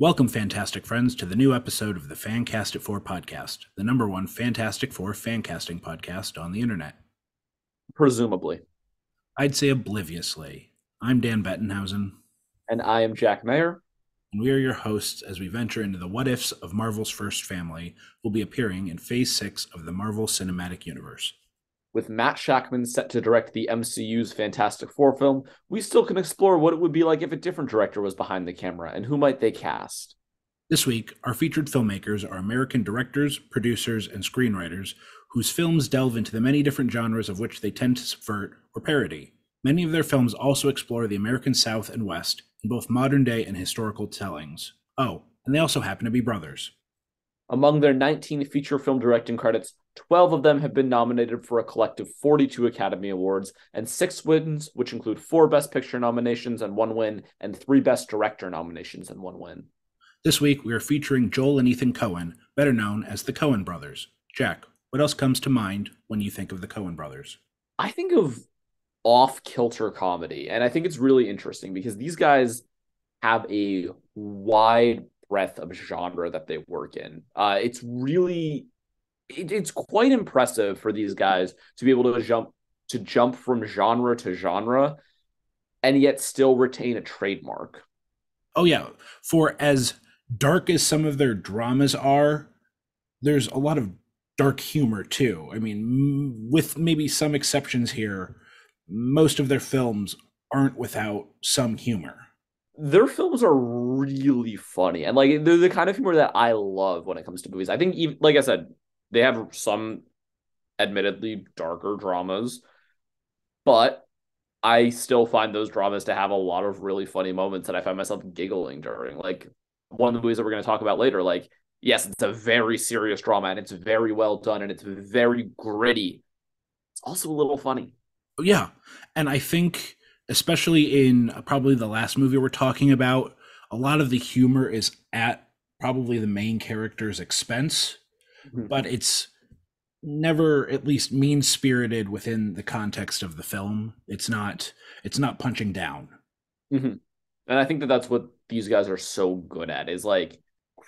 Welcome, fantastic friends, to the new episode of the Fancast at 4 podcast, the number one Fantastic Four fancasting podcast on the internet. Presumably. I'd say obliviously. I'm Dan Bettenhausen, And I am Jack Mayer. and we are your hosts as we venture into the what ifs of Marvel's first family, who will be appearing in Phase 6 of the Marvel Cinematic Universe. With Matt Shakman set to direct the MCU's Fantastic Four film, we still can explore what it would be like if a different director was behind the camera and who might they cast. This week, our featured filmmakers are American directors, producers, and screenwriters whose films delve into the many different genres of which they tend to subvert or parody. Many of their films also explore the American South and West in both modern day and historical tellings. Oh, and they also happen to be brothers. Among their 19 feature film directing credits, 12 of them have been nominated for a collective 42 Academy Awards and 6 wins, which include 4 Best Picture nominations and 1 win, and 3 Best Director nominations and 1 win. This week, we are featuring Joel and Ethan Coen, better known as the Coen Brothers. Jack, what else comes to mind when you think of the Coen Brothers? I think of off-kilter comedy, and I think it's really interesting because these guys have a wide breadth of genre that they work in. It's quite impressive for these guys to be able to jump from genre to genre and yet still retain a trademark. Oh, yeah. For as dark as some of their dramas are, there's a lot of dark humor too. I mean, with maybe some exceptions here, most of their films aren't without some humor. Their films are really funny and like they're the kind of humor that I love when it comes to movies. I think even, like I said, they have some admittedly darker dramas, but I still find those dramas to have a lot of really funny moments that I find myself giggling during. Like one of the movies that we're going to talk about later, like, yes, it's a very serious drama and it's very well done and it's very gritty. It's also a little funny. Yeah. And I think, especially in probably the last movie we're talking about, a lot of the humor is at probably the main character's expense, but it's never at least mean spirited within the context of the film. It's not punching down. Mm-hmm. And I think that that's what these guys are so good at is like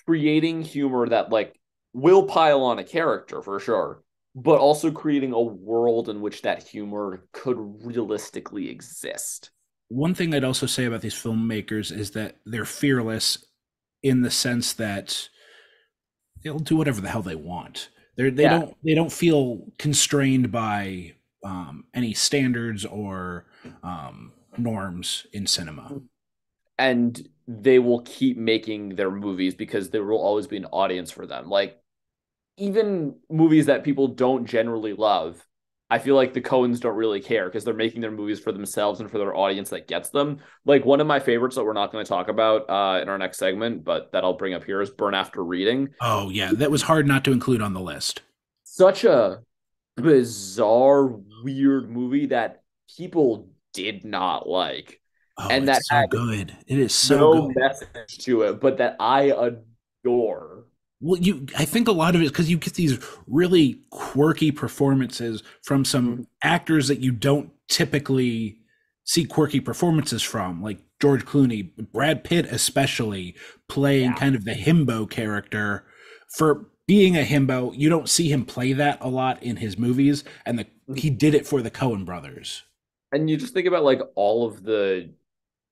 creating humor that like will pile on a character for sure, but also creating a world in which that humor could realistically exist. One thing I'd also say about these filmmakers is that they're fearless in the sense that they'll do whatever the hell they want. Yeah. They don't feel constrained by any standards or norms in cinema. And they will keep making their movies because there will always be an audience for them. Like even movies that people don't generally love, I feel like the Coens don't really care because they're making their movies for themselves and for their audience that gets them. Like one of my favorites that we're not going to talk about in our next segment, but that I'll bring up here is Burn After Reading. Oh yeah, that was hard not to include on the list. Such a bizarre, weird movie that people did not like. Oh, And that it's so had good. It is so no good. message to it, but that I adore. Well, I think a lot of it is because you get these really quirky performances from some actors that you don't typically see quirky performances from, like George Clooney, Brad Pitt, especially playing Yeah. kind of the himbo character. For being a himbo, you don't see him play that a lot in his movies, and he did it for the Coen brothers. And you just think about like all of the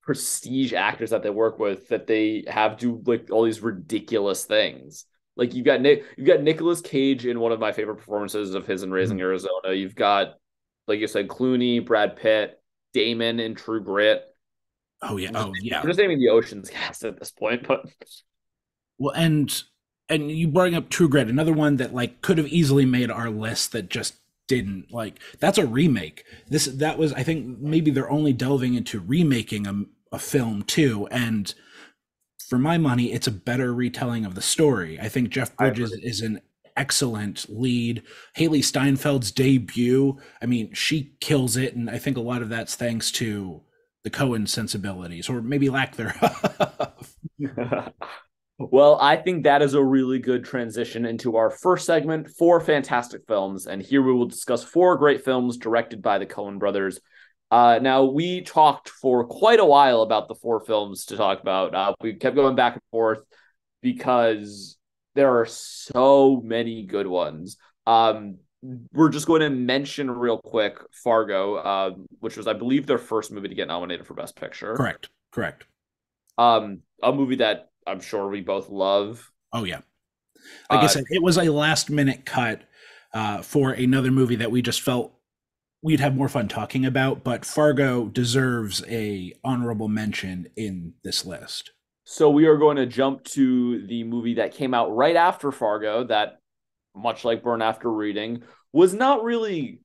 prestige actors that they work with that they have do like all these ridiculous things. Like you've got Nicolas Cage in one of my favorite performances of his in Raising Mhm. Arizona. You've got, like you said, Clooney, Brad Pitt, Damon in True Grit. Oh yeah, I'm just, oh yeah. I'm just naming the Ocean's cast at this point, but Well, and you bring up True Grit, another one that like could have easily made our list that just didn't. Like that's a remake. That was, I think, maybe they're only delving into remaking a film too, and for my money, it's a better retelling of the story. I think Jeff I Bridges agree. is an excellent lead. Haley Steinfeld's debut, I mean, she kills it, and I think a lot of that's thanks to the Coen sensibilities, or maybe lack thereof. Well, I think that is a really good transition into our first segment, four fantastic films. And here we will discuss four great films directed by the Coen brothers. Now, we talked for quite a while about the four films to talk about. We kept going back and forth because there are so many good ones. We're just going to mention real quick Fargo, which was, I believe, their first movie to get nominated for Best Picture. Correct. Correct. A movie that I'm sure we both love. Oh yeah. Like I said, it was a last minute cut for another movie that we just felt we'd have more fun talking about, but Fargo deserves a honorable mention in this list. So we are going to jump to the movie that came out right after Fargo that, much like Burn After Reading, was not really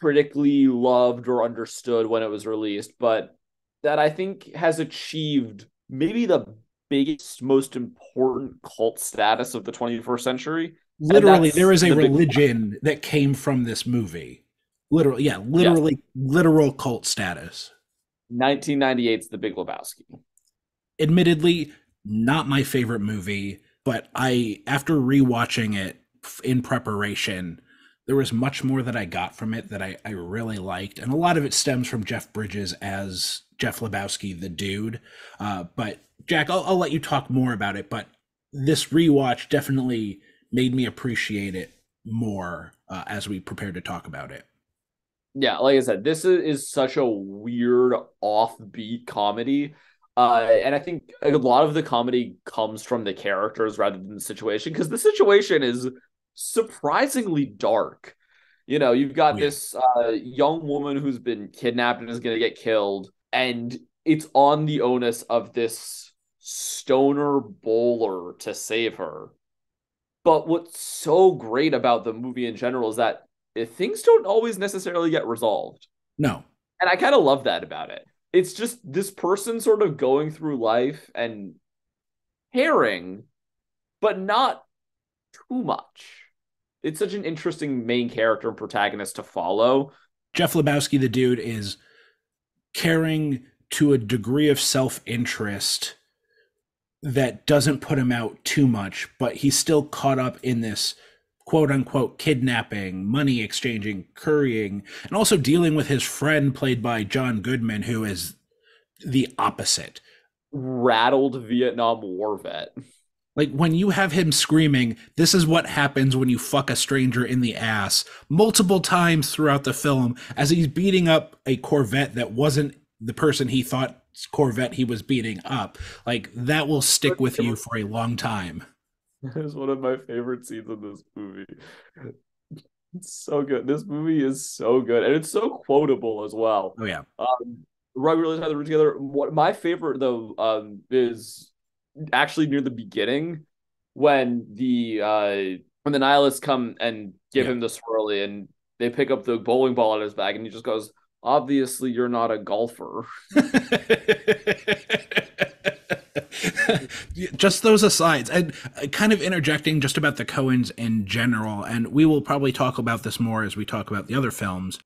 critically loved or understood when it was released, but that I think has achieved maybe the biggest, most important cult status of the 21st century. Literally, there is a religion that came from this movie. Literally, yeah, literally, yes. Literal cult status. 1998's The Big Lebowski. Admittedly, not my favorite movie, but after rewatching it in preparation, there was much more that I got from it that I really liked. And a lot of it stems from Jeff Bridges as Jeff Lebowski, the dude. But Jack, I'll let you talk more about it, but this rewatch definitely made me appreciate it more as we prepared to talk about it. Yeah, like I said, this is such a weird offbeat comedy. And I think a lot of the comedy comes from the characters rather than the situation, because the situation is surprisingly dark. You know, you've got this young woman who's been kidnapped and is going to get killed, and it's on the onus of this stoner bowler to save her. But what's so great about the movie in general is that things don't always necessarily get resolved. No. And I kind of love that about it. It's just this person sort of going through life and caring, but not too much. It's such an interesting main character and protagonist to follow. Jeff Lebowski, the dude, is caring to a degree of self-interest that doesn't put him out too much, but he's still caught up in this quote-unquote kidnapping, money exchanging, currying, and also dealing with his friend played by John Goodman, who is the opposite. Rattled Vietnam War vet. Like, when you have him screaming, "This is what happens when you fuck a stranger in the ass," multiple times throughout the film, as he's beating up a Corvette that wasn't the person he thought Corvette he was beating up, like, that will stick with you for a long time. It's one of my favorite scenes in this movie. It's so good. This movie is so good, and it's so quotable as well. Oh yeah. Right, really tie the root together. What my favorite though is actually near the beginning when the nihilists come and give him the swirly, and they pick up the bowling ball in his bag, and he just goes, "Obviously, you're not a golfer." Just those asides, and kind of interjecting just about the Coens in general, and we will probably talk about this more as we talk about the other films.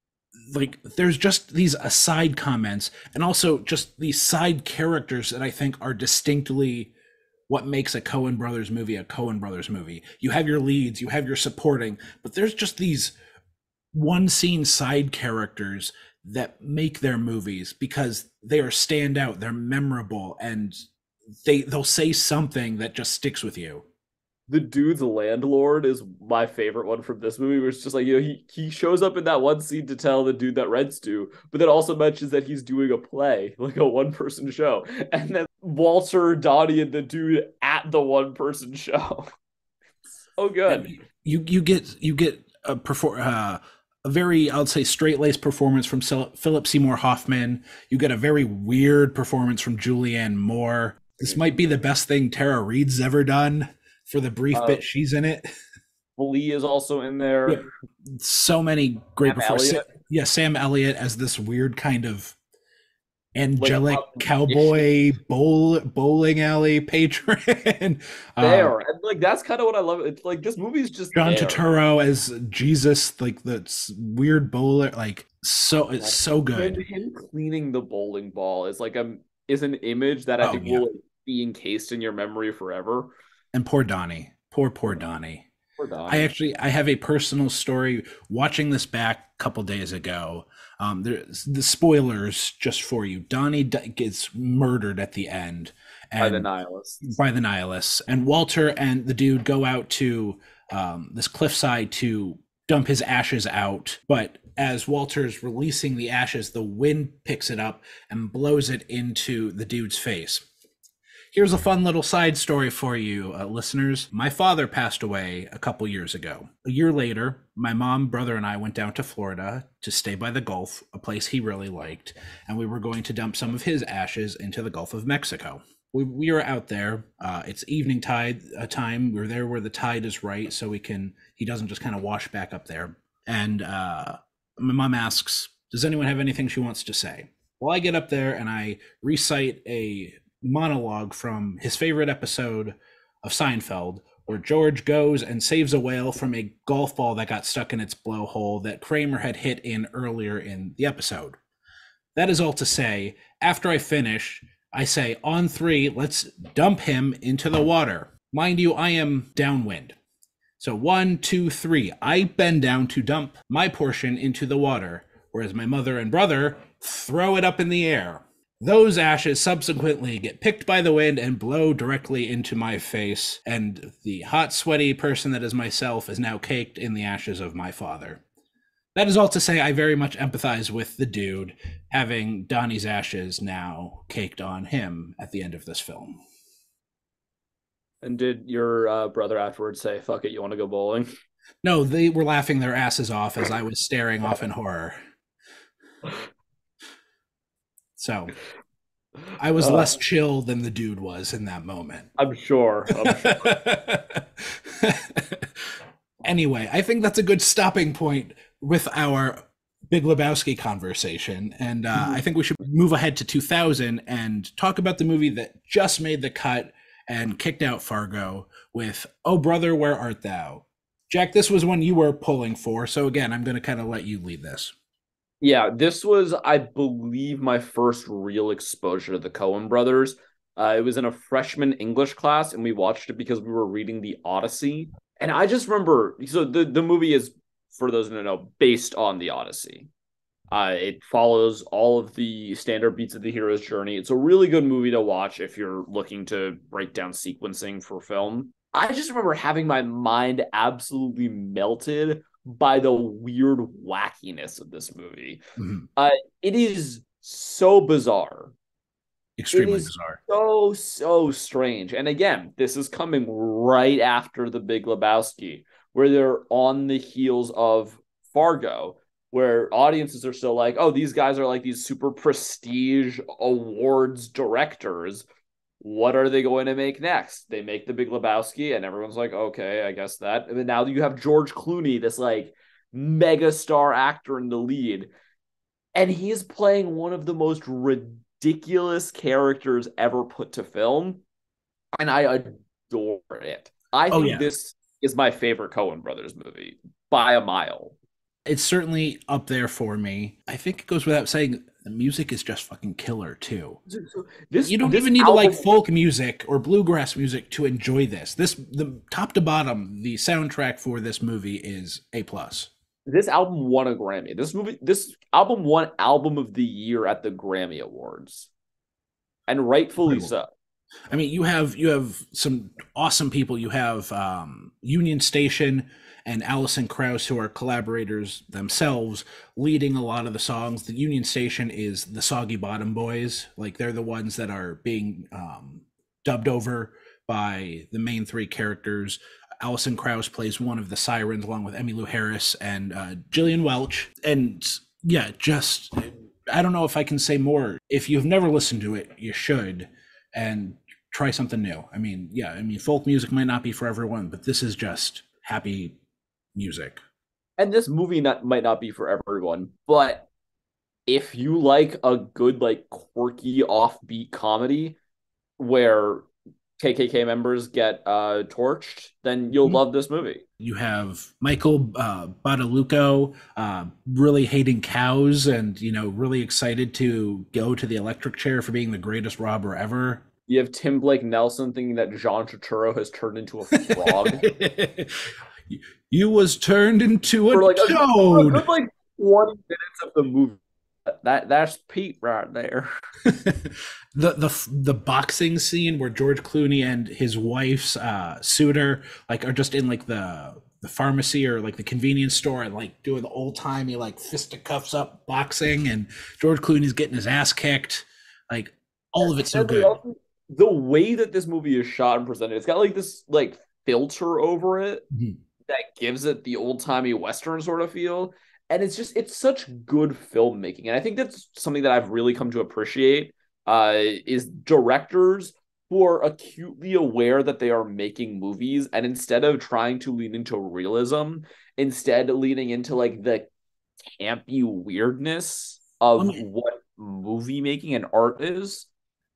Like, there's just these aside comments, and also just these side characters that I think are distinctly what makes a Coen Brothers movie a Coen Brothers movie. You have your leads, you have your supporting, but there's just these one scene side characters that make their movies because they are standout, they're memorable, and they'll say something that just sticks with you. The dude's landlord is my favorite one from this movie, where it's just like, you know, he shows up in that one scene to tell the dude that rents to, but then also mentions that he's doing a play, like a one-person show, and then Walter, Donnie, and the dude at the one-person show. So good. And you get a very, I'll say, straight-laced performance from Philip Seymour Hoffman. You get a very weird performance from Julianne Moore. This might be the best thing Tara Reid's ever done for the brief bit she's in it. Flea is also in there. Yeah. So many great performances. Yeah, Sam Elliott as this weird kind of angelic cowboy bowling alley patron. There. And like, that's kind of what I love. It's like, this movie's just John Turturro as Jesus, like the weird bowler. Like, it's so good. And him cleaning the bowling ball is like is an image that I think will be encased in your memory forever. And poor Donnie. Poor Donnie. Poor I Donnie. actually I have a personal story watching this back a couple days ago. There's the spoilers just for you. Donnie gets murdered at the end, By the and nihilists. by the nihilists, and Walter and the dude go out to this cliffside to dump his ashes out. But as Walter's releasing the ashes, the wind picks it up and blows it into the dude's face. Here's a fun little side story for you, listeners. My father passed away a couple years ago. A year later, my mom, brother, and I went down to Florida to stay by the Gulf, a place he really liked, and we were going to dump some of his ashes into the Gulf of Mexico. We were out there. It's evening tide time. We're there where the tide is right, so he doesn't just kind of wash back up there. And my mom asks, "Does anyone have anything she wants to say?" Well, I get up there and I recite a monologue from his favorite episode of Seinfeld, where George goes and saves a whale from a golf ball that got stuck in its blowhole that Kramer had hit in earlier in the episode. That is all to say, after I finish, I say, on three, let's dump him into the water. Mind you, I am downwind. So 1, 2, 3, I bend down to dump my portion into the water, whereas my mother and brother throw it up in the air. Those ashes subsequently get picked by the wind and blow directly into my face, and the hot, sweaty person that is myself is now caked in the ashes of my father. That is all to say, I very much empathize with the dude having Donnie's ashes now caked on him at the end of this film. And did your brother afterwards say, "Fuck it, you want to go bowling"? No, they were laughing their asses off as I was staring off in horror. So I was less chill than the dude was in that moment. I'm sure. I'm sure. Anyway, I think that's a good stopping point with our Big Lebowski conversation. And I think we should move ahead to 2000 and talk about the movie that just made the cut and kicked out Fargo with Oh Brother, Where Art Thou? Jack, this was one you were pulling for. So again, I'm going to kind of let you lead this. Yeah, this was, I believe, my first real exposure to the Coen Brothers. It was in a freshman English class, and we watched it because we were reading the Odyssey. And I just remember, so the movie is, for those who don't know, based on the Odyssey. It follows all of the standard beats of the hero's journey. It's a really good movie to watch if you're looking to break down sequencing for film. I just remember having my mind absolutely melted by the weird wackiness of this movie. Mm-hmm. It is so bizarre. It Extremely is bizarre. so strange. And again, this is coming right after The Big Lebowski, where they're on the heels of Fargo, where audiences are still like, oh, these guys are like these super prestige awards directors. What are they going to make next? They make The Big Lebowski, and everyone's like, okay, I guess that. And then now you have George Clooney, this like mega star actor in the lead, and he is playing one of the most ridiculous characters ever put to film, and I adore it. I Oh, think yeah. this is my favorite Coen Brothers movie by a mile. It's certainly up there for me. I think it goes without saying the music is just fucking killer too. So this You don't this even need to like album folk music or bluegrass music to enjoy this. The top to bottom, the soundtrack for this movie is A plus. this album won a Grammy. This album won Album of the Year at the Grammy Awards, and rightfully Incredible. so. I mean, you have some awesome people. You have Union Station and Allison Krauss, who are collaborators themselves, leading a lot of the songs. The Union Station is the Soggy Bottom Boys. Like they're the ones that are being dubbed over by the main three characters. Allison Krauss plays one of the sirens along with Emmylou Harris and Gillian Welch. And yeah, just I don't know if I can say more. If you've never listened to it, you should. And try something new. I mean, yeah, I mean, folk music might not be for everyone, but this is just happy music. And this movie might not be for everyone, but if you like a good, like quirky, offbeat comedy where KKK members get torched, then you'll love this movie. You have Michael Badalucco really hating cows and, really excited to go to the electric chair for being the greatest robber ever. You have Tim Blake Nelson thinking that John Turturro has turned into a frog. You was turned into a For like a toad. good like 20 minutes of the movie. That's Pete right there. The boxing scene where George Clooney and his wife's suitor like are just in like the pharmacy or like the convenience store and like doing the old timey like fisticuffs up boxing, and George Clooney's getting his ass kicked. Like all of it's so And like good. also, the way that this movie is shot and presented, it's got like this like filter over it Mhm. that gives it the old timey Western sort of feel. And it's such good filmmaking. And I think that's something that I've really come to appreciate is directors who are acutely aware that they are making movies. And instead of trying to lean into realism, instead leaning into like the campy weirdness I of mean, what movie making and art is.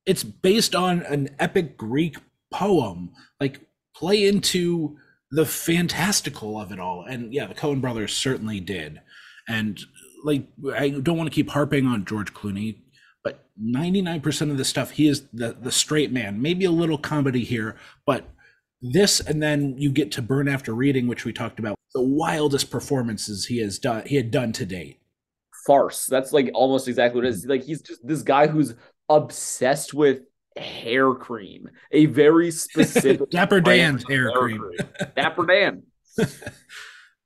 it's based on an epic Greek poem. Like play into the fantastical of it all. And yeah, the Coen brothers certainly did. And like I don't want to keep harping on George Clooney, but 99% of the stuff he is the straight man. Maybe a little comedy here, but this and then you get to Burn After Reading, which we talked about, the wildest performances he had done to date. Farce. That's like almost exactly what it is. Like he's just this guy who's obsessed with hair cream, a very specific Dapper brand Dan's of hair hair cream. cream. Dapper Dan.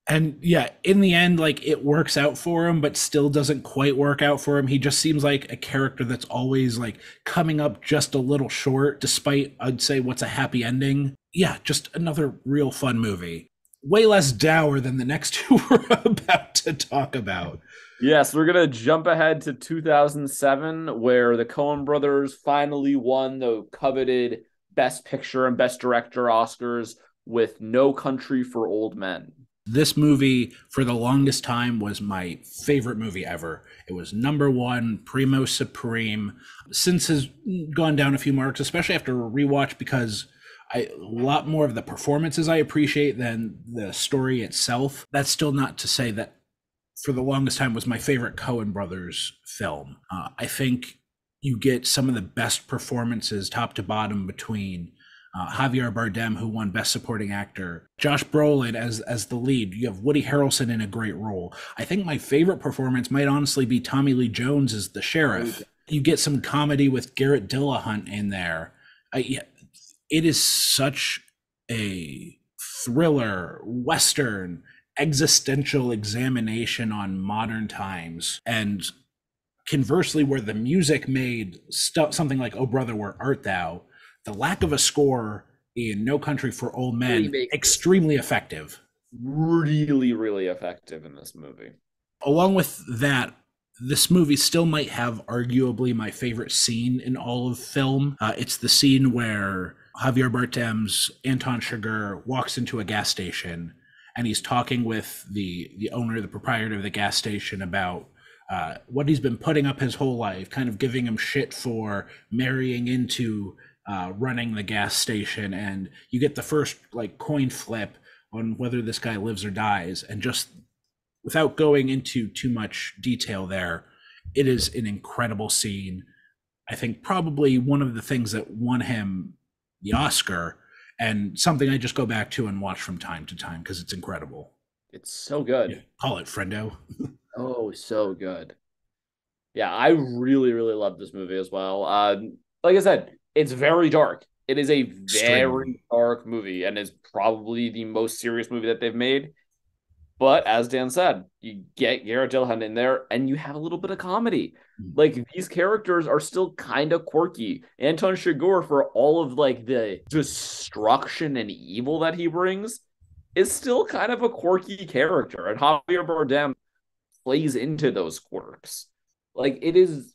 And yeah, in the end, like it works out for him, but still doesn't quite work out for him. He just seems like a character that's always like coming up just a little short, despite I'd say what's a happy ending. Yeah, just another real fun movie. Way less dour than the next two we're about to talk about. Yes, we're gonna jump ahead to 2007, where the Coen brothers finally won the coveted Best Picture and Best Director Oscars with No Country for Old Men. This movie, for the longest time, was my favorite movie ever. It was number one, primo supreme. Since has gone down a few marks, especially after a rewatch, because a lot more of the performances I appreciate than the story itself. That's still not to say that for the longest time was my favorite Coen Brothers film. I think you get some of the best performances top to bottom between Javier Bardem, who won Best Supporting Actor, Josh Brolin as the lead. You have Woody Harrelson in a great role. I think my favorite performance might honestly be Tommy Lee Jones as the sheriff. You get some comedy with Garrett Dillahunt in there. It is such a thriller, western, existential examination on modern times. And conversely, where the music made something like "Oh Brother, Where Art Thou," the lack of a score in No Country for Old Men, extremely effective. Really, really effective in this movie. Along with that, this movie still might have arguably my favorite scene in all of film. It's the scene where Javier Bardem's Anton Chigurh walks into a gas station and he's talking with the owner, the proprietor of the gas station about what he's been putting up his whole life, kind of giving him shit for marrying into running the gas station. And you get the first like coin flip on whether this guy lives or dies. And just without going into too much detail there, it is an incredible scene. I think probably one of the things that won him the Oscar, and something I just go back to and watch from time to time because it's incredible. It's so good. Yeah, call it friendo. Oh, so good. Yeah, I really, really love this movie as well. Like I said, it's very dark. It is a Extremely. very dark movie and is probably the most serious movie that they've made. But as Dan said, you get Garrett Dillahunt in there and you have a little bit of comedy. Like these characters are still kind of quirky. Anton Chigurh, for all of like the destruction and evil that he brings, is still kind of a quirky character. And Javier Bardem plays into those quirks. Like it is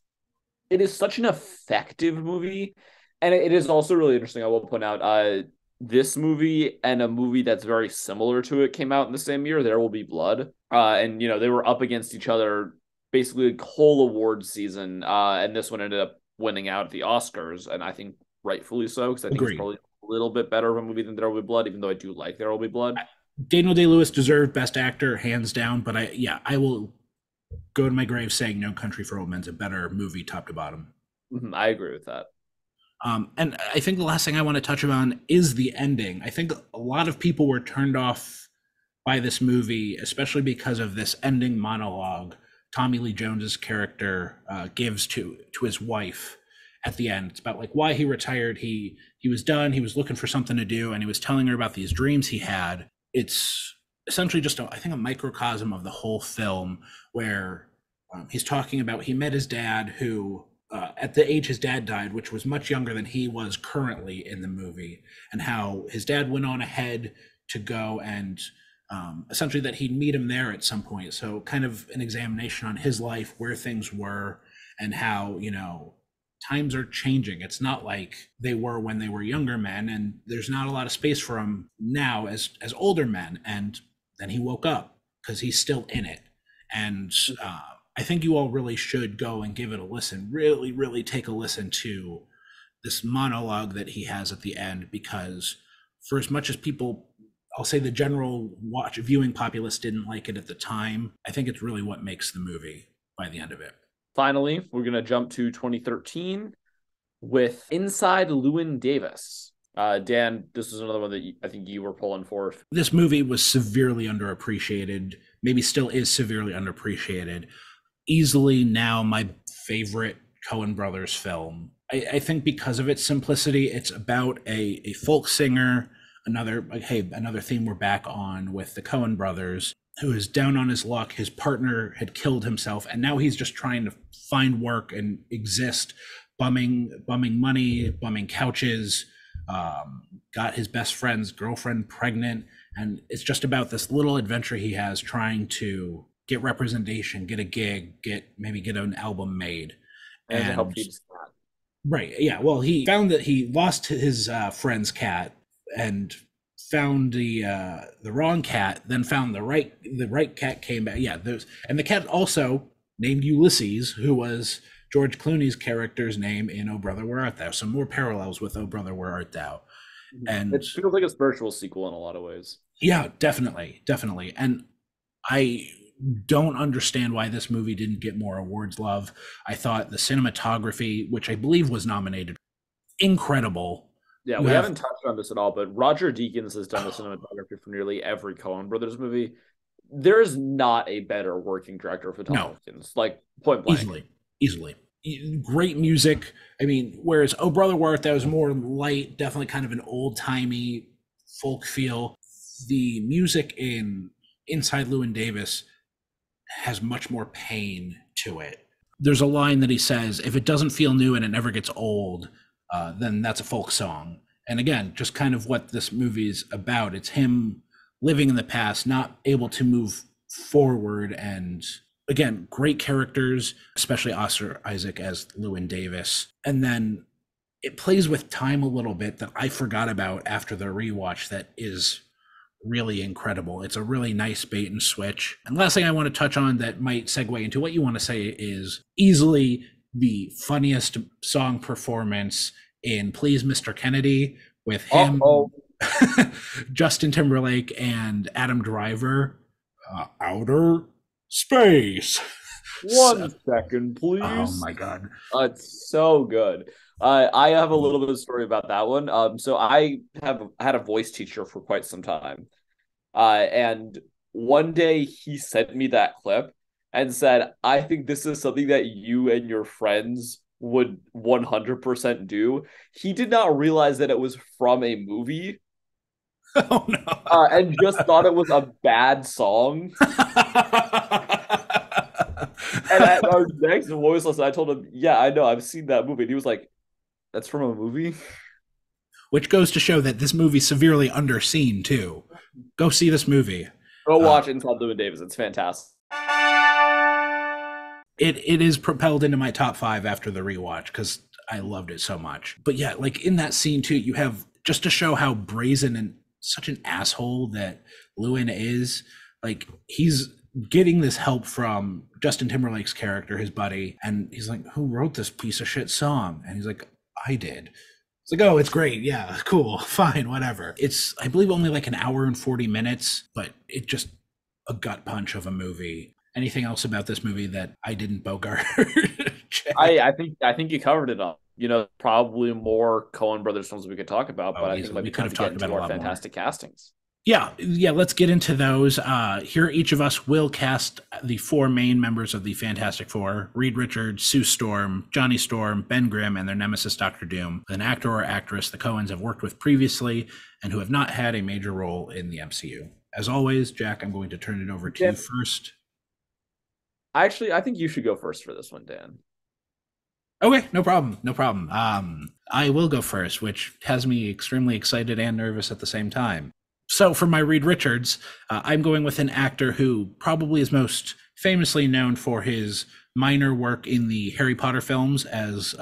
such an effective movie. And it is also really interesting. I will point out this movie and a movie that's very similar to it came out in the same year, There Will Be Blood. And you know, they were up against each other basically the whole awards season. And this one ended up winning out the Oscars, and I think rightfully so, because I think it's Agreed. probably a little bit better of a movie than There Will Be Blood, even though I do like There Will Be Blood. Daniel Day Lewis deserved Best Actor hands down, but I will go to my grave saying No Country for Old Men's a better movie top to bottom. I agree with that. And I think the last thing I want to touch on is the ending. I think a lot of people were turned off by this movie, especially because of this ending monologue Tommy Lee Jones's character gives to his wife at the end. It's about like why he retired. He was done. He was looking for something to do, and he was telling her about these dreams he had. It's essentially just I think a microcosm of the whole film, where he's talking about he met his dad, who at the age his dad died, which was much younger than he was currently in the movie, and how his dad went on ahead to go and essentially that he'd meet him there at some point. So kind of an examination on his life, where things were, and how, times are changing. It's not like they were when they were younger men, and there's not a lot of space for them now as older men. And then he woke up because he's still in it. And I think you all really should go and give it a listen. Really, really take a listen to this monologue that he has at the end, because for as much as people, I'll say the general viewing populace didn't like it at the time, I think it's really what makes the movie by the end of it. Finally, we're going to jump to 2013 with Inside Llewyn Davis. Dan, this is another one that I think you were pulling for. This movie was severely underappreciated, maybe still is severely underappreciated. Easily now my favorite Coen Brothers film. I think because of its simplicity, it's about a folk singer, another theme we're back on with the Coen Brothers, who is down on his luck. His partner had killed himself, and now he's just trying to find work and exist, bumming money, bumming couches, got his best friend's girlfriend pregnant, and it's just about this little adventure he has trying to get representation, get a gig, get an album made. And to help feed his cat. Right, yeah. Well, he found that he lost his friend's cat and found the wrong cat, then found the right cat, came back. Yeah, and the cat also named Ulysses, who was George Clooney's character's name in Oh Brother Where Art Thou. Some more parallels with Oh Brother Where Art Thou. And it feels like a spiritual sequel in a lot of ways. Yeah, definitely. And I don't understand why this movie didn't get more awards love. I thought the cinematography, which I believe was nominated, incredible. Yeah, we haven't touched on this at all, but Roger Deakins has done the cinematography for nearly every Coen Brothers movie. There's not a better working director for Tom Deakins. Like, point blank. Easily. Great music. I mean, whereas Oh Brother Where Art Thou was more light, definitely kind of an old-timey folk feel. The music in Inside Llewyn Davis has much more pain to it. There's a line that he says, if it doesn't feel new and it never gets old, then that's a folk song. And again, just kind of what this movie's about. It's him living in the past, not able to move forward. And again, great characters, especially Oscar Isaac as Llewyn Davis. And then it plays with time a little bit that I forgot about after the rewatch that is really incredible. It's a really nice bait and switch. And last thing I want to touch on that might segue into what you want to say is easily the funniest song performance in Please Mr. Kennedy with him, Justin Timberlake, and Adam Driver. Outer space. 1 second, please. Oh my God. It's so good. I have a little bit of a story about that one. So I had a voice teacher for quite some time. And one day he sent me that clip and said, I think this is something that you and your friends would 100% do. He did not realize that it was from a movie. Oh no. And just thought it was a bad song. And at our next voice lesson, I told him, yeah, I know, I've seen that movie. And he was like, that's from a movie? Which goes to show that this movie's severely underseen, too. Go see this movie. Go watch Inside Llewyn Davis. It's fantastic. It is propelled into my top 5 after the rewatch because I loved it so much. But yeah, like in that scene, too, you have, just to show how brazen and such an asshole that Llewyn is, like, he's getting this help from Justin Timberlake's character, his buddy, and he's like, who wrote this piece of shit song? And he's like, I did. It's like, oh, it's great. Yeah, cool. Fine, whatever. It's, I believe, only like an hour and 40 minutes, but it just a gut punch of a movie. Anything else about this movie that I didn't bogart? I think you covered it all. Probably more Coen Brothers films we could talk about, but I think we could have talked about more fantastic castings. Yeah, let's get into those. Here, each of us will cast the four main members of the Fantastic Four: Reed Richards, Sue Storm, Johnny Storm, Ben Grimm, and their nemesis, Doctor Doom, an actor or actress the Coens have worked with previously and who have not had a major role in the MCU. As always, Jack, I'm going to turn it over to you Dan, first. I think you should go first for this one, Dan. Okay, no problem, no problem. I will go first, which has me extremely excited and nervous at the same time. So for my Reed Richards, I'm going with an actor who probably is most famously known for his minor work in the Harry Potter films as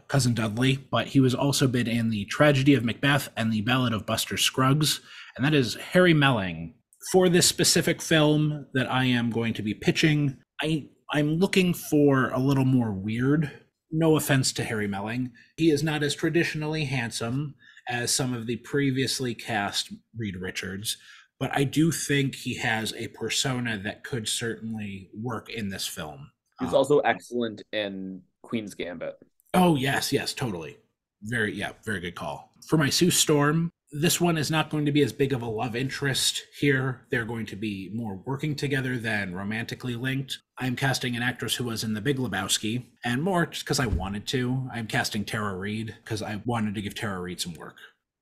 Cousin Dudley, but he was also been in The Tragedy of Macbeth and The Ballad of Buster Scruggs, and that is Harry Melling. For this specific film that I am going to be pitching, I'm looking for a little more weird. No offense to Harry Melling. He is not as traditionally handsome as some of the previously cast Reed Richards, but I do think he has a persona that could certainly work in this film. He's also excellent in Queen's Gambit. Oh, yes, totally. Very good call. For my Sue Storm, this one is not going to be as big of a love interest here. They're going to be more working together than romantically linked. I'm casting an actress who was in The Big Lebowski, and more just because I wanted to. I'm casting Tara Reid because I wanted to give Tara Reid some work.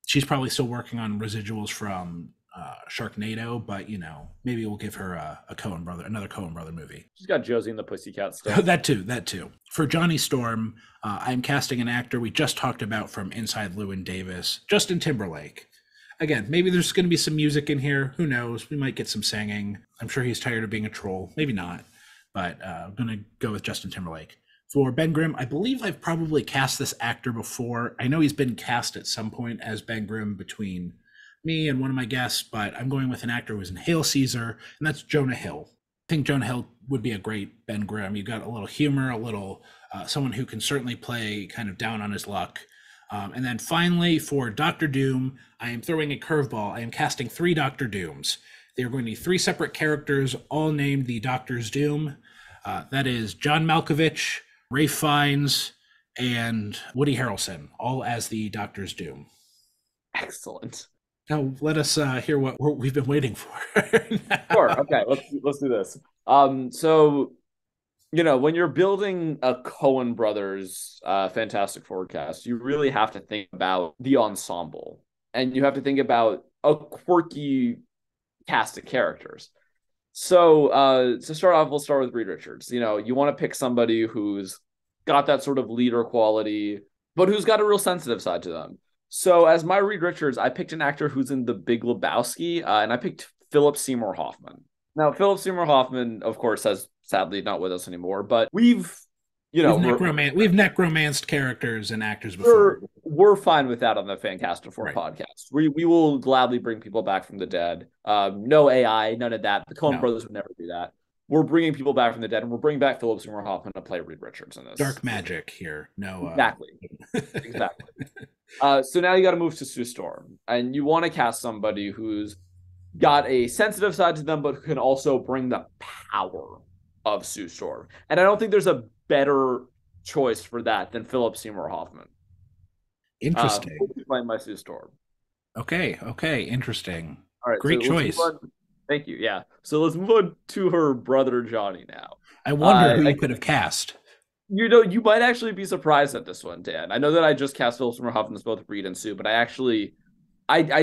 She's probably still working on residuals from Sharknado, but maybe we'll give her another Coen brother movie. She's got Josie and the Pussycat stuff. That too. For Johnny Storm, I'm casting an actor we just talked about from Inside Llewyn Davis, Justin Timberlake. Again, maybe there's going to be some music in here. Who knows? We might get some singing. I'm sure he's tired of being a troll. Maybe not, but I'm going to go with Justin Timberlake. For Ben Grimm, I believe I've probably cast this actor before. I know he's been cast at some point as Ben Grimm between me and one of my guests, but I'm going with an actor who was in Hail Caesar, and that's Jonah Hill. I think Jonah Hill would be a great Ben Grimm. You got a little humor, a little someone who can certainly play kind of down on his luck. And then finally, for Doctor Doom, I am throwing a curveball. I am casting 3 Doctor Dooms. They are going to be 3 separate characters, all named the Doctor's Doom. That is John Malkovich, Ralph Fiennes, and Woody Harrelson, all as the Doctor's Doom. Excellent. Now let us hear what we've been waiting for. Sure. Okay. Let's do this. So when you're building a Coen Brothers Fantastic Forecast, you really have to think about the ensemble, and you have to think about a quirky cast of characters. So to start off, we'll start with Reed Richards. You want to pick somebody who's got that sort of leader quality, but who's got a real sensitive side to them. So as my Reed Richards, I picked an actor who's in The Big Lebowski, and I picked Philip Seymour Hoffman. Now, Philip Seymour Hoffman, of course, has sadly not with us anymore, but we've necromanced characters and actors before. We're fine with that on the Fancast 4 podcast. We will gladly bring people back from the dead. No AI, none of that. The Coen brothers would never do that. We're bringing people back from the dead, and we're bringing back Philip Seymour Hoffman to play Reed Richards in this. Dark magic here. No. Exactly. So now you got to move to Sue Storm, and you want to cast somebody who's got a sensitive side to them, but who can also bring the power of Sue Storm. And I don't think there's a better choice for that than Philip Seymour Hoffman. Interesting. Playing my Sue Storm. Okay. Interesting. All right. Great choice. Thank you. Yeah. So let's move on to her brother Johnny now. I wonder who you could have cast. You might actually be surprised at this one, Dan. I know that I just cast Philip Seymour Hoffman as both Reed and Sue, but I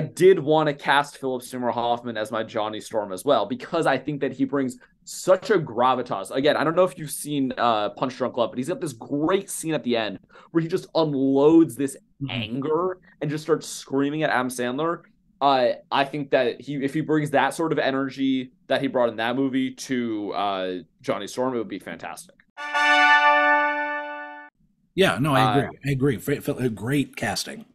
did want to cast Philip Seymour Hoffman as my Johnny Storm as well, because I think that he brings such a gravitas. Again, I don't know if you've seen Punch Drunk Love, but he's got this great scene at the end where he just unloads this anger and just starts screaming at Adam Sandler. I think that if he brings that sort of energy that he brought in that movie to Johnny Storm, it would be fantastic. Yeah, no, I agree. Great casting.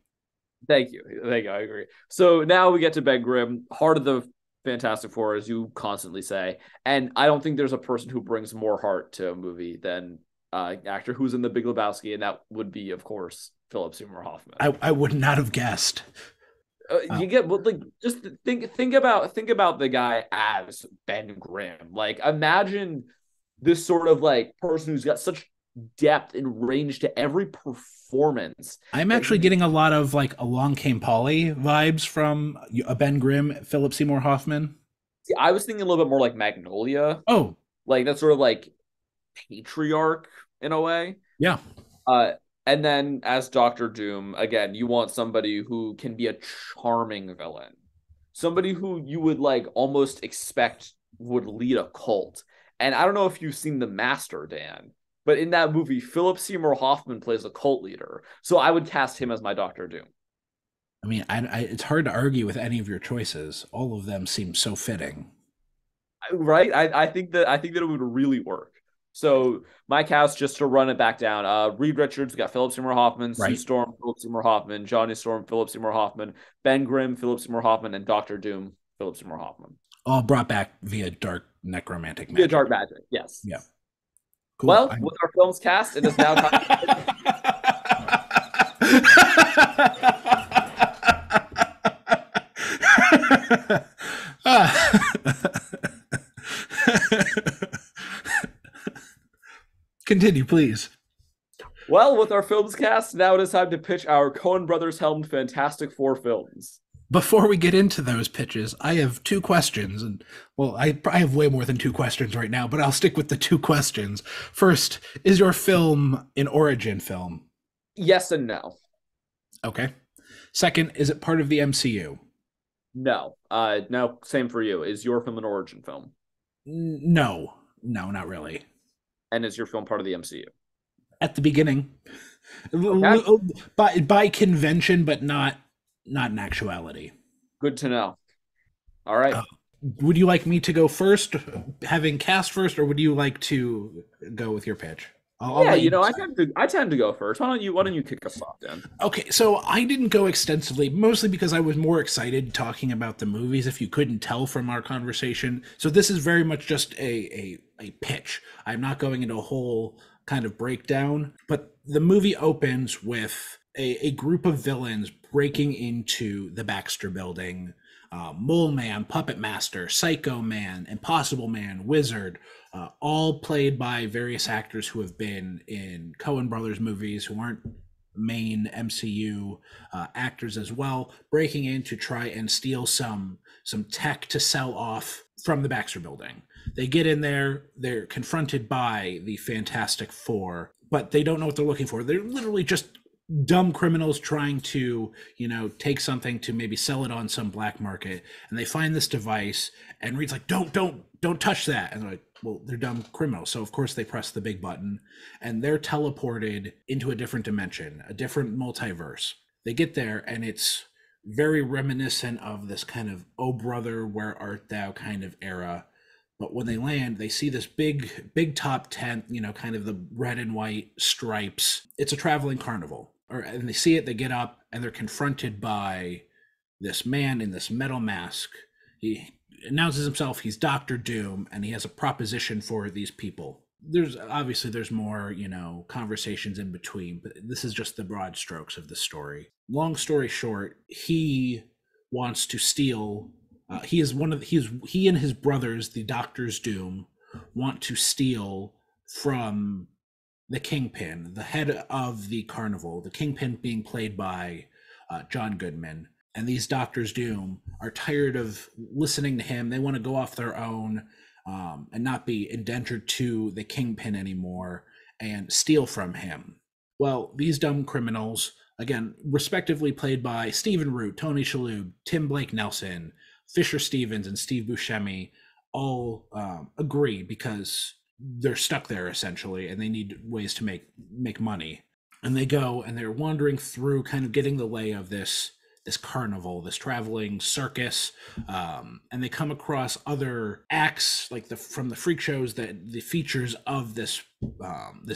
Thank you. I agree. So now we get to Ben Grimm, heart of the Fantastic Four, as you constantly say. And I don't think there's a person who brings more heart to a movie than actor who's in The Big Lebowski, and that would be, of course, Philip Seymour Hoffman. I would not have guessed. You get just think about the guy as Ben Grimm. Like, imagine this sort of person who's got such depth and range to every performance I'm that actually he. getting a lot of like Along Came Polly vibes from a Ben Grimm, Philip Seymour Hoffman. See, I was thinking a little bit more like Magnolia, Oh, like that sort of like patriarch in a way. yeah. Uh, and then as Doctor Doom, again, you want somebody who can be a charming villain, somebody who you would like almost expect would lead a cult. And I don't know if you've seen The Master, Dan, but in that movie, Philip Seymour Hoffman plays a cult leader. So I would cast him as my Doctor Doom. I mean, it's hard to argue with any of your choices. All of them seem so fitting. Right? I think that it would really work. So my cast, just to run it back down, Reed Richards got Philip Seymour Hoffman, Sue Right? Storm, Philip Seymour Hoffman, Johnny Storm, Philip Seymour Hoffman, Ben Grimm, Philip Seymour Hoffman, and Doctor Doom, Philip Seymour Hoffman. All brought back via dark necromantic Via magic. dark magic, yes. Yeah. Cool. Well, with our film's cast, it is now time. Continue, please. Well, with our film's cast, now it is time to pitch our Coen Brothers helmed Fantastic Four films. Before we get into those pitches, I have two questions. And well, I have way more than two questions right now, but I'll stick with the two questions. First, is your film an origin film? Yes and no. Okay. Second, is it part of the MCU? No. No, same for you. Is your film an origin film? No. No, not really. And is your film part of the MCU? At the beginning. Okay. By convention, but not in actuality. Good to know. All right. Would you like me to go first, having cast first, or would you like to go with your pitch? I'll Yeah, let you I decide. tend to go first. Why don't you kick us off, Dan? Okay, so I didn't go extensively, mostly because I was more excited talking about the movies, if you couldn't tell from our conversation. So this is very much just a pitch. I'm not going into a whole kind of breakdown, but the movie opens with a group of villains breaking into the Baxter building. Mole Man, Puppet Master, Psycho Man, Impossible Man, Wizard, all played by various actors who have been in Coen Brothers movies, who aren't main MCU actors as well, breaking in to try and steal some tech to sell off from the Baxter building. They get in there, they're confronted by the Fantastic Four, but they don't know what they're looking for. They're literally just dumb criminals trying to, take something to maybe sell it on some black market. And they find this device, and Reed's like, don't touch that. And they're like, well, they're dumb criminals. So of course they press the big button, and they're teleported into a different dimension, a different multiverse. They get there, and it's very reminiscent of this kind of "Oh brother, where art thou" kind of era. But when they land, they see this big top tent, kind of the red and white stripes. It's a traveling carnival. And they see it, they get up, and they're confronted by this man in this metal mask. He announces himself, he's Doctor Doom, and he has a proposition for these people. There's more, conversations in between, but this is just the broad strokes of the story. Long story short, he wants to steal. He and his brothers, the Doctor's Doom, want to steal from the Kingpin, the head of the carnival. The Kingpin being played by John Goodman. And these Doctors Doom are tired of listening to him. They want to go off their own, and not be indentured to the Kingpin anymore and steal from him. Well, these dumb criminals, again, respectively played by Stephen Root, Tony Shalhoub, Tim Blake Nelson, Fisher Stevens, and Steve Buscemi, all agree because they're stuck there essentially, and they need ways to make money. And they go and they're wandering through, kind of getting the lay of this carnival, this traveling circus, and they come across other acts like from the freak shows, that the features of this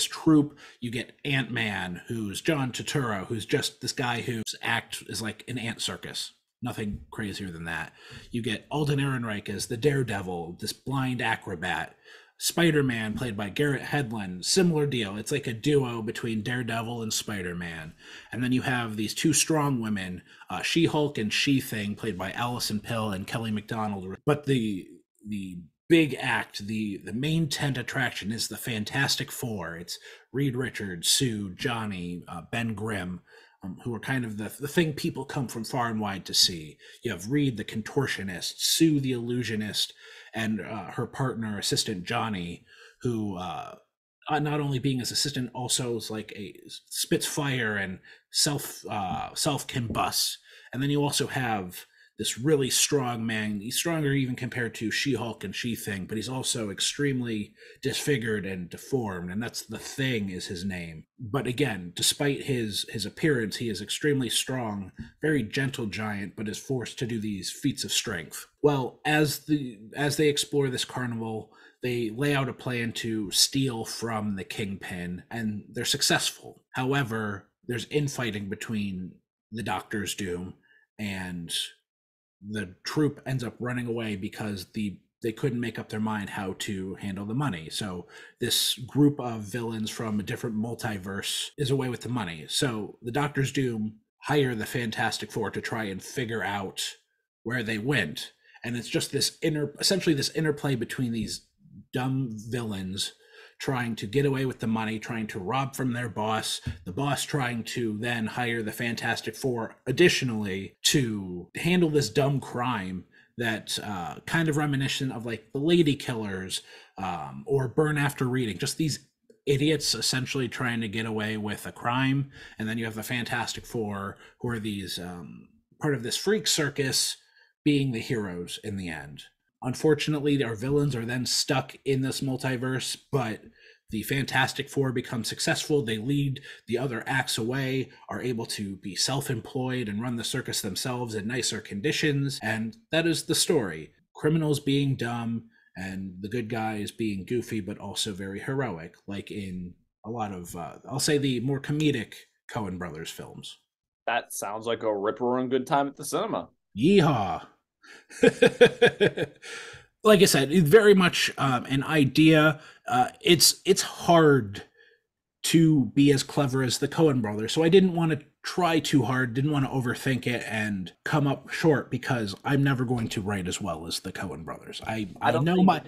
troupe. You get Ant-Man, who's John Turturro, who's just this guy whose act is like an ant circus. Nothing crazier than that. You get Alden Ehrenreich as the Daredevil, this blind acrobat. Spider-Man, played by Garrett Hedlund, similar deal. It's like a duo between Daredevil and Spider-Man. And then you have these two strong women, She-Hulk and She-Thing, played by Allison Pill and Kelly MacDonald. But the big act, the main tent attraction is the Fantastic Four. It's Reed Richards, Sue, Johnny, Ben Grimm, who are kind of the thing people come from far and wide to see. You have Reed, the contortionist, Sue, the illusionist, and her partner, assistant Johnny, who not only being his assistant, also is like a spits fire and self combust. And then you also have this really strong man. He's stronger even compared to She-Hulk and She-Thing, but he's also extremely disfigured and deformed, and that's the Thing is his name. But again, despite his appearance, he is extremely strong, very gentle giant, but is forced to do these feats of strength. Well, as they explore this carnival, they lay out a plan to steal from the Kingpin, and they're successful. However, there's infighting between the Doctor's Doom and the troop ends up running away because they couldn't make up their mind how to handle the money. So this group of villains from a different multiverse is away with the money. So the Doctor's Doom hire the Fantastic Four to try and figure out where they went. And it's just essentially this interplay between these dumb villains trying to get away with the money, trying to rob from their boss, the boss trying to then hire the Fantastic Four additionally to handle this dumb crime that kind of reminiscent of like the Lady Killers or Burn After Reading, just these idiots essentially trying to get away with a crime. And then you have the Fantastic Four, who are these part of this freak circus, being the heroes in the end. Unfortunately, our villains are then stuck in this multiverse, but the Fantastic Four become successful. They lead the other acts away, are able to be self-employed and run the circus themselves in nicer conditions, and that is the story. Criminals being dumb and the good guys being goofy, but also very heroic, like in a lot of, I'll say, the more comedic Coen Brothers films. That sounds like a rip-roaring good time at the cinema. Yeehaw! Like I said, it's very much an idea. It's hard to be as clever as the Coen brothers, so I didn't want to try too hard, didn't want to overthink it and come up short because I'm never going to write as well as the Coen brothers. I don't know think my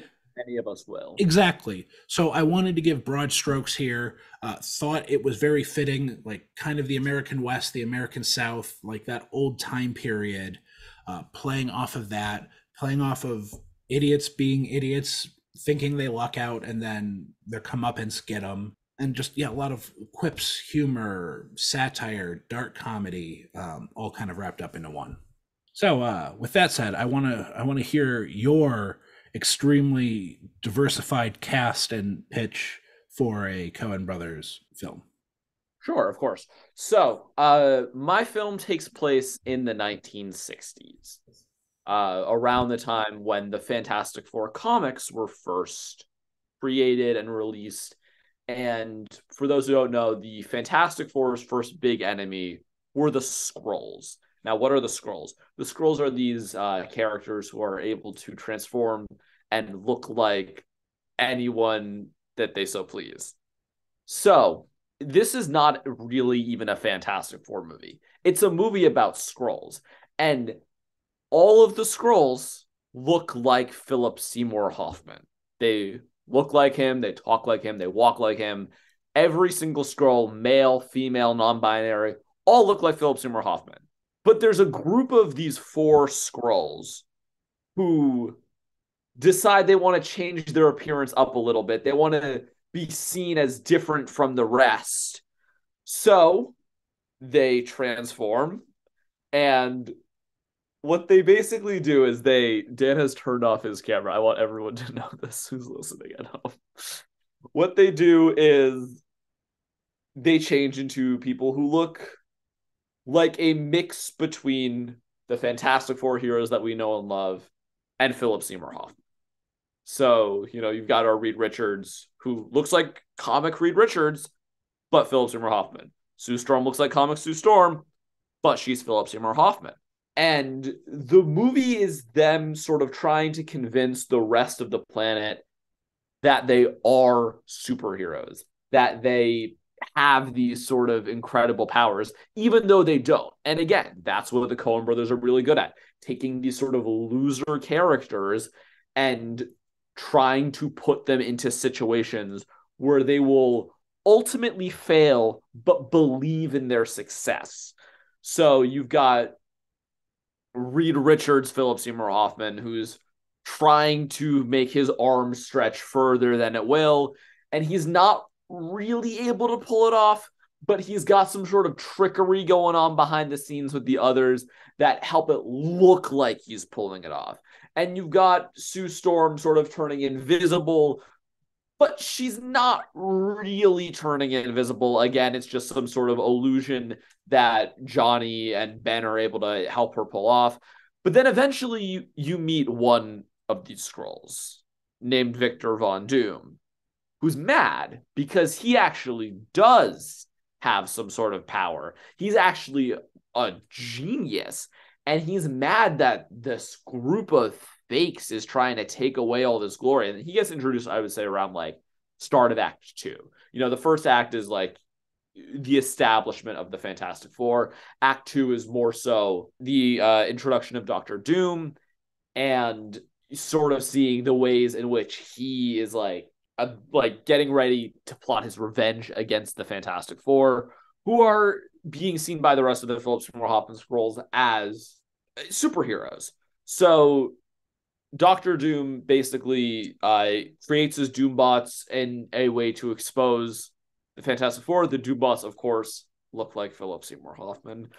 any of us will. exactly. So I wanted to give broad strokes here. Thought it was very fitting, like kind of the American West, the American South, like that old time period. Playing off of that, playing off of idiots being idiots, thinking they luck out, and then their comeuppance get them. And just, yeah, a lot of quips, humor, satire, dark comedy, all kind of wrapped up into one. So, with that said, I want to hear your extremely diversified cast and pitch for a Coen Brothers film. Sure, of course. So, my film takes place in the 1960s, around the time when the Fantastic Four comics were first created and released. And for those who don't know, the Fantastic Four's first big enemy were the Skrulls. Now, what are the Skrulls? The Skrulls are these characters who are able to transform and look like anyone that they so please. So, this is not really even a Fantastic Four movie. It's a movie about Skrulls. And all of the Skrulls look like Philip Seymour Hoffman. They look like him, they talk like him, they walk like him. Every single Skrull, male, female, non-binary, all look like Philip Seymour Hoffman. But there's a group of these four Skrulls who decide they want to change their appearance up a little bit. They want to be seen as different from the rest. So they transform, and what they basically do is Dan has turned off his camera. I want everyone to know this who's listening at home. What they do is they change into people who look like a mix between the Fantastic Four heroes that we know and love and Philip Seymour Hoffman. So, you've got our Reed Richards, who looks like comic Reed Richards, but Philip Seymour Hoffman. Sue Storm looks like comic Sue Storm, but she's Philip Seymour Hoffman. And the movie is them sort of trying to convince the rest of the planet that they are superheroes, that they have these sort of incredible powers, even though they don't. And again, that's what the Coen brothers are really good at, taking these sort of loser characters and trying to put them into situations where they will ultimately fail, but believe in their success. So you've got Reed Richards, Philip Seymour Hoffman, who's trying to make his arm stretch further than it will, and he's not really able to pull it off, but he's got some sort of trickery going on behind the scenes with the others that help it look like he's pulling it off. And you've got Sue Storm sort of turning invisible, but she's not really turning invisible. Again, it's just some sort of illusion that Johnny and Ben are able to help her pull off. But then eventually you meet one of these scrolls named Victor Von Doom, who's mad because he actually does have some sort of power. He's actually a genius. And he's mad that this group of fakes is trying to take away all this glory. And he gets introduced, I would say, around like start of Act 2. You know, the first act is like the establishment of the Fantastic Four. Act 2 is more so the introduction of Doctor Doom and sort of seeing the ways in which he is like getting ready to plot his revenge against the Fantastic Four, who are being seen by the rest of the Philip Seymour Hoffman scrolls as superheroes. So Doctor Doom basically creates his Doombots in a way to expose the Fantastic Four. The Doombots, of course, look like Philip Seymour Hoffman.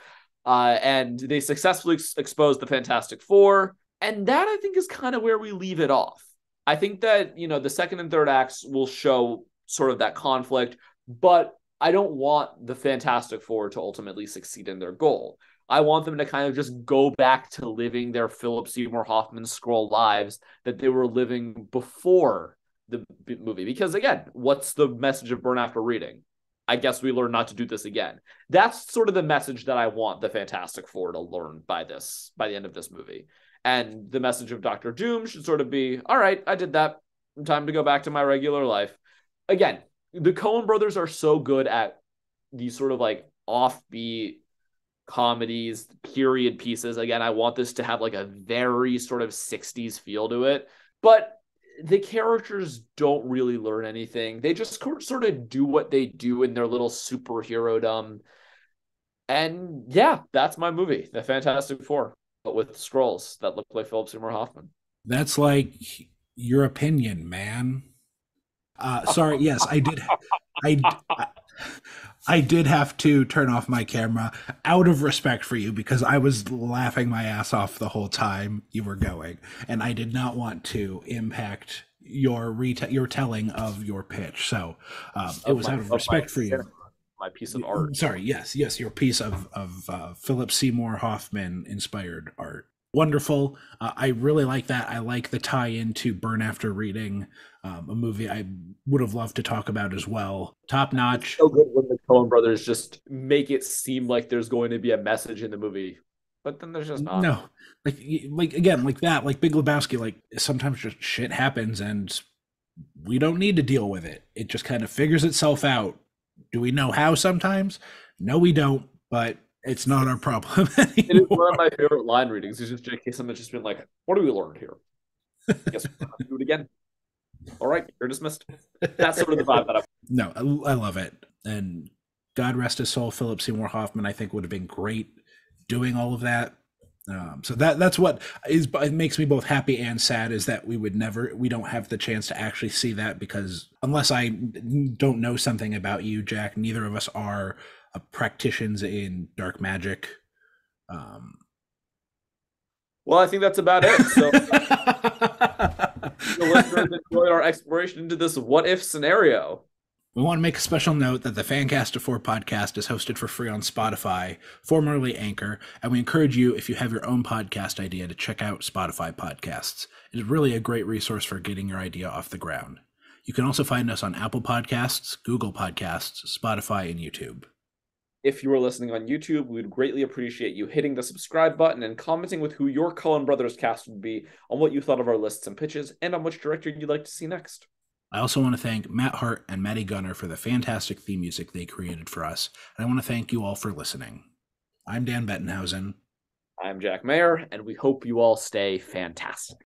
And they successfully expose the Fantastic Four. And that, I think, is kind of where we leave it off. I think that, you know, the second and third acts will show sort of that conflict, but I don't want the Fantastic Four to ultimately succeed in their goal. I want them to kind of just go back to living their Philip Seymour Hoffman scroll lives that they were living before the movie. Because again, what's the message of Burn After Reading? I guess we learn not to do this again. That's sort of the message that I want the Fantastic Four to learn by the end of this movie. And the message of Doctor Doom should sort of be, all right, I did that. Time to go back to my regular life. Again, the Coen brothers are so good at these sort of like offbeat comedies, period pieces. Again, I want this to have like a very sort of 60s feel to it. But the characters don't really learn anything. They just sort of do what they do in their little superhero-dom. And yeah, that's my movie, The Fantastic Four, but with scrolls that look like Philip Seymour Hoffman. That's like your opinion, man. Sorry, yes, I, I did have to turn off my camera out of respect for you because I was laughing my ass off the whole time you were going, and I did not want to impact your telling of your pitch. So it was out of respect for you. My piece of art. Sorry, yes, your piece of Philip Seymour Hoffman inspired art. Wonderful. I really like that. I like the tie into Burn After Reading, a movie I would have loved to talk about as well. Top notch. It's so good when the Coen brothers just make it seem like there's going to be a message in the movie, but then there's just not. No, like again, like that, like Big Lebowski. Like sometimes just shit happens, and we don't need to deal with it. It just kind of figures itself out. Do we know how sometimes? No, we don't, but it's not our problem anymore. It is one of my favorite line readings. It's just J.K. Simmons just been like, what do we learn here? I guess we're going to do it again. All right, you're dismissed. That's sort of the vibe that I... No, I love it. And God rest his soul, Philip Seymour Hoffman, I think would have been great doing all of that. So that's what it makes me both happy and sad is that we don't have the chance to actually see that because unless I don't know something about you, Jack, neither of us are practitioners in dark magic. Well, I think that's about it. So the listeners enjoyed our exploration into this what if scenario. We want to make a special note that the Fancast 4 podcast is hosted for free on Spotify, formerly Anchor, and we encourage you, if you have your own podcast idea, to check out Spotify podcasts. It is really a great resource for getting your idea off the ground. You can also find us on Apple Podcasts, Google Podcasts, Spotify, and YouTube. If you are listening on YouTube, we would greatly appreciate you hitting the subscribe button and commenting with who your Coen Brothers cast would be, on what you thought of our lists and pitches, and on which director you'd like to see next. I also want to thank Matt Hart and Maddie Gunner for the fantastic theme music they created for us, and I want to thank you all for listening. I'm Dan Bettenhausen. I'm Jack Mayer, and we hope you all stay fantastic.